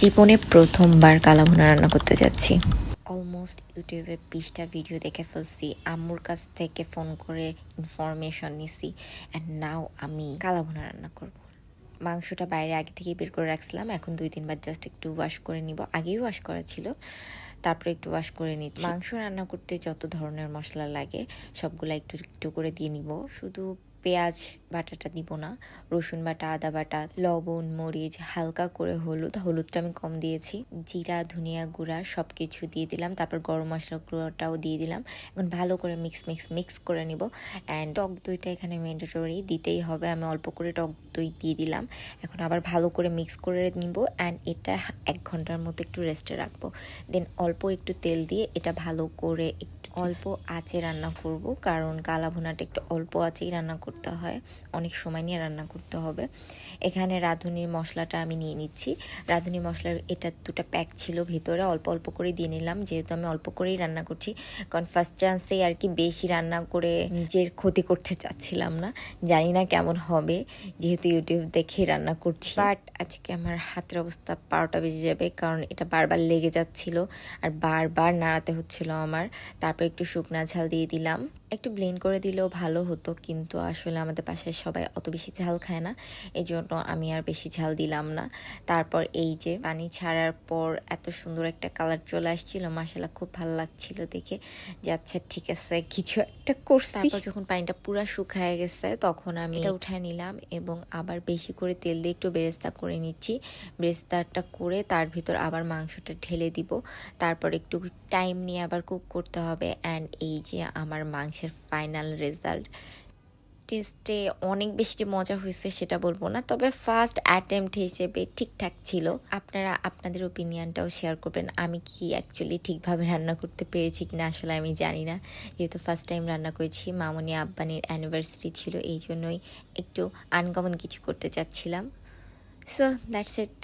জীবনে প্রথমবার কালাভুনা রান্না করতে যাচ্ছি। অলমোস্ট ইউটিউবে 20টা ভিডিও দেখে ফেলছি, আম্মুর কাছ থেকে ফোন করে ইনফরমেশন নিছি, অ্যান্ড নাও আমি কালাভুনা রান্না করব। মাংসটা বাইরে আগে থেকেই বের করে রাখছিলাম, এখন 2-3 বার জাস্ট একটু ওয়াশ করে নিব। আগেই ওয়াশ করা ছিল, তারপরে একটু ওয়াশ করে নিচ্ছি। মাংস রান্না করতে যত ধরনের মশলা লাগে সবগুলা একটু একটু করে দিয়ে নিব। শুধু পেঁয়াজ বাটাটা দিব না, রসুন বাটা, আদা বাটা, লবণ, মরিচ, হালকা করে হলুদটা আমি কম দিয়েছি, জিরা, ধনিয়া গুঁড়া সব কিছু দিয়ে দিলাম। তারপর গরম মশলা গুঁড়োটাও দিয়ে দিলাম। এখন ভালো করে মিক্স করে নিব। অ্যান্ড টক দইটা এখানে ম্যান্ডেটরি দিতেই হবে, আমি অল্প করে টক দই দিয়ে দিলাম। এখন আবার ভালো করে মিক্স করে নিব, অ্যান্ড এটা 1 ঘন্টার মতো একটু রেস্টে রাখবো। দেন অল্প একটু তেল দিয়ে এটা ভালো করে একটু অল্প আঁচে রান্না করব, কারণ কালাভুনাটা একটু অল্প আঁচেই রান্না করতে হয়, অনেক সময় নিয়ে রান্না করতে হবে। এখানে রাঁধুনির মশলাটা আমি নিয়ে নিচ্ছি। রাঁধুনি মশলার এটা 2টা প্যাক ছিল, ভিতরে অল্প অল্প করে দিয়ে নিলাম, যেহেতু আমি অল্প করেই রান্না করছি। কারণ ফার্স্ট চান্সেই আর কি বেশি রান্না করে নিজের ক্ষতি করতে চাচ্ছিলাম না। জানি না কেমন হবে, যেহেতু ইউটিউব দেখে রান্না করছি। বাট আজকে আমার হাতের অবস্থা 12টা বেজে যাবে, কারণ এটা বারবার লেগে যাচ্ছিল আর বারবার নাড়াতে হচ্ছিল আমার। তারপর একটু শুকনা ঝাল দিয়ে দিলাম। একটু ব্লেন্ড করে দিলেও ভালো হতো, কিন্তু আসলে আমাদের পাশে সবাই অত বেশি ঝাল খায় না, এই জন্য আমি আর বেশি ঝাল দিলাম না। তারপর এই যে পানি ছাড়ার পর এত সুন্দর একটা কালার চলে আসছিল, মাশাআল্লাহ খুব ভালো লাগছিল দেখে, যে আচ্ছা ঠিক আছে কিছু একটা করছি। তারপর যখন পানিটা পুরা শুকায় গেছে তখন আমি এটা উঠায় নিলাম এবং আবার বেশি করে তেল দিয়ে একটু বেরেস্তা করে নিচ্ছি। বেরেস্তাটা করে তার ভিতর আবার মাংসটা ঢেলে দিব। তারপর একটু টাইম নিয়ে আবার কুক করতে হবে। অ্যান্ড এই যে আমার মাংসের ফাইনাল রেজাল্ট। টেস্টে অনেক বেশি মজা হয়েছে সেটা বলবো না, তবে ফার্স্ট অ্যাটেম্পট হিসেবে ঠিকঠাক ছিল। আপনারা আপনাদের ওপিনিয়নটাও শেয়ার করবেন, আমি কি অ্যাকচুয়ালি ঠিকভাবে রান্না করতে পেরেছি কিনা আসলে আমি জানি না, যেহেতু ফার্স্ট টাইম রান্না করেছি। মামুনি আব্বানির অ্যানিভার্সারি ছিল, এই জন্যই একটু আনকমন কিছু করতে চাচ্ছিলাম। So that's it.